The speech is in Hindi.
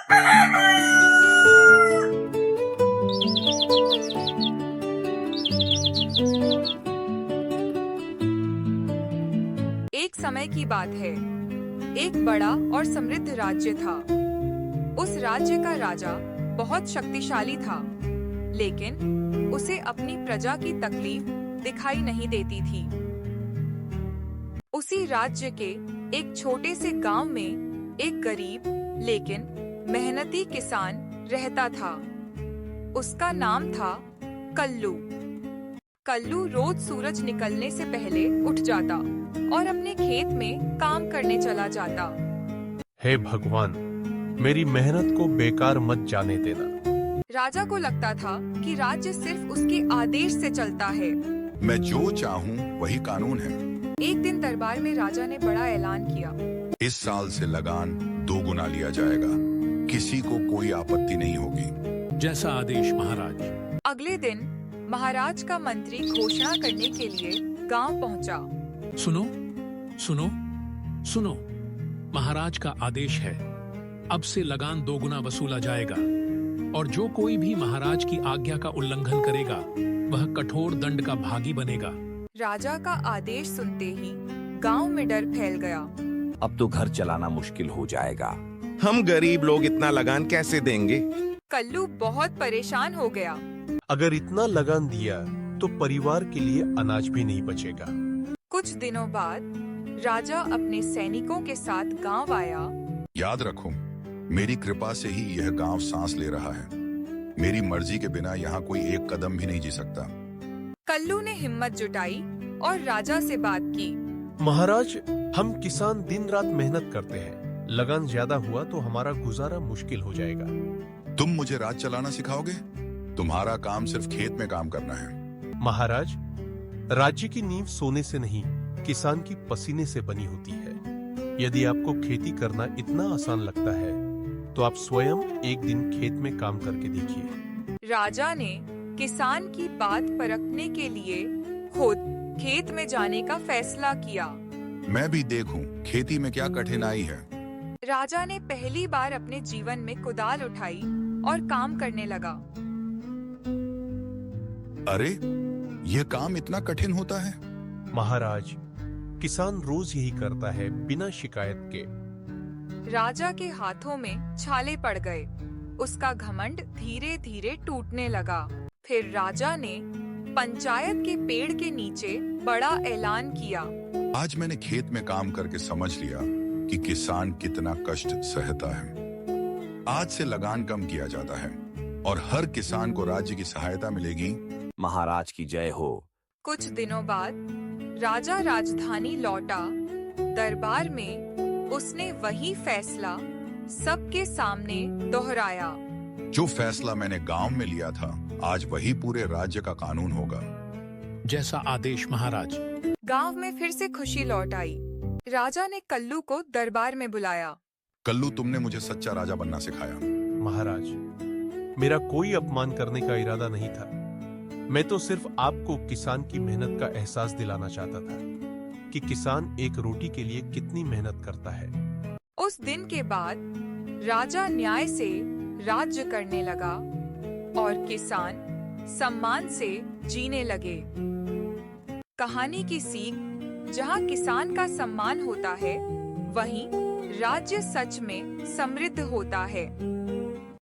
एक समय की बात है, एक बड़ा और समृद्ध राज्य था। उस राज्य का राजा बहुत शक्तिशाली था, लेकिन उसे अपनी प्रजा की तकलीफ दिखाई नहीं देती थी। उसी राज्य के एक छोटे से गांव में एक गरीब लेकिन मेहनती किसान रहता था। उसका नाम था कल्लू। कल्लू रोज सूरज निकलने से पहले उठ जाता और अपने खेत में काम करने चला जाता। हे भगवान, मेरी मेहनत को बेकार मत जाने देना। राजा को लगता था कि राज्य सिर्फ उसके आदेश से चलता है। मैं जो चाहूँ वही कानून है। एक दिन दरबार में राजा ने बड़ा ऐलान किया। इस साल से लगान 2 गुना लिया जाएगा। किसी को कोई आपत्ति नहीं होगी। जैसा आदेश महाराज। अगले दिन महाराज का मंत्री घोषणा करने के लिए गांव पहुंचा। सुनो सुनो सुनो, महाराज का आदेश है, अब से लगान 2 गुना वसूला जाएगा और जो कोई भी महाराज की आज्ञा का उल्लंघन करेगा वह कठोर दंड का भागी बनेगा। राजा का आदेश सुनते ही गांव में डर फैल गया। अब तो घर चलाना मुश्किल हो जाएगा। हम गरीब लोग इतना लगान कैसे देंगे? कल्लू बहुत परेशान हो गया। अगर इतना लगान दिया तो परिवार के लिए अनाज भी नहीं बचेगा। कुछ दिनों बाद राजा अपने सैनिकों के साथ गांव आया। याद रखो, मेरी कृपा से ही यह गांव सांस ले रहा है। मेरी मर्जी के बिना यहाँ कोई एक कदम भी नहीं जी सकता। कल्लू ने हिम्मत जुटाई और राजा से बात की। महाराज, हम किसान दिन रात मेहनत करते हैं। लगान ज्यादा हुआ तो हमारा गुजारा मुश्किल हो जाएगा। तुम मुझे राज चलाना सिखाओगे? तुम्हारा काम सिर्फ खेत में काम करना है। महाराज, राज्य की नींव सोने से नहीं, किसान की पसीने से बनी होती है। यदि आपको खेती करना इतना आसान लगता है तो आप स्वयं एक दिन खेत में काम करके देखिए। राजा ने किसान की बात परखने के लिए खुद खेत में जाने का फैसला किया। मैं भी देखूं खेती में क्या कठिनाई है। राजा ने पहली बार अपने जीवन में कुदाल उठाई और काम करने लगा। अरे, यह काम इतना कठिन होता है? महाराज, किसान रोज यही करता है बिना शिकायत के। राजा के हाथों में छाले पड़ गए। उसका घमंड धीरे धीरे टूटने लगा। फिर राजा ने पंचायत के पेड़ के नीचे बड़ा ऐलान किया। आज मैंने खेत में काम करके समझ लिया कि किसान कितना कष्ट सहता है। आज से लगान कम किया जाता है और हर किसान को राज्य की सहायता मिलेगी। महाराज की जय हो। कुछ दिनों बाद राजा राजधानी लौटा। दरबार में उसने वही फैसला सबके सामने दोहराया। जो फैसला मैंने गांव में लिया था, आज वही पूरे राज्य का कानून होगा। जैसा आदेश महाराज। गांव में फिर से खुशी लौट आई। राजा ने कल्लू को दरबार में बुलाया। कल्लू, तुमने मुझे सच्चा राजा बनना सिखाया। महाराज, मेरा कोई अपमान करने का इरादा नहीं था। मैं तो सिर्फ आपको किसान की मेहनत का एहसास दिलाना चाहता था कि किसान एक रोटी के लिए कितनी मेहनत करता है। उस दिन के बाद राजा न्याय से राज्य करने लगा और किसान सम्मान से जीने लगे। कहानी की सीख, जहाँ किसान का सम्मान होता है, वहीं राज्य सच में समृद्ध होता है।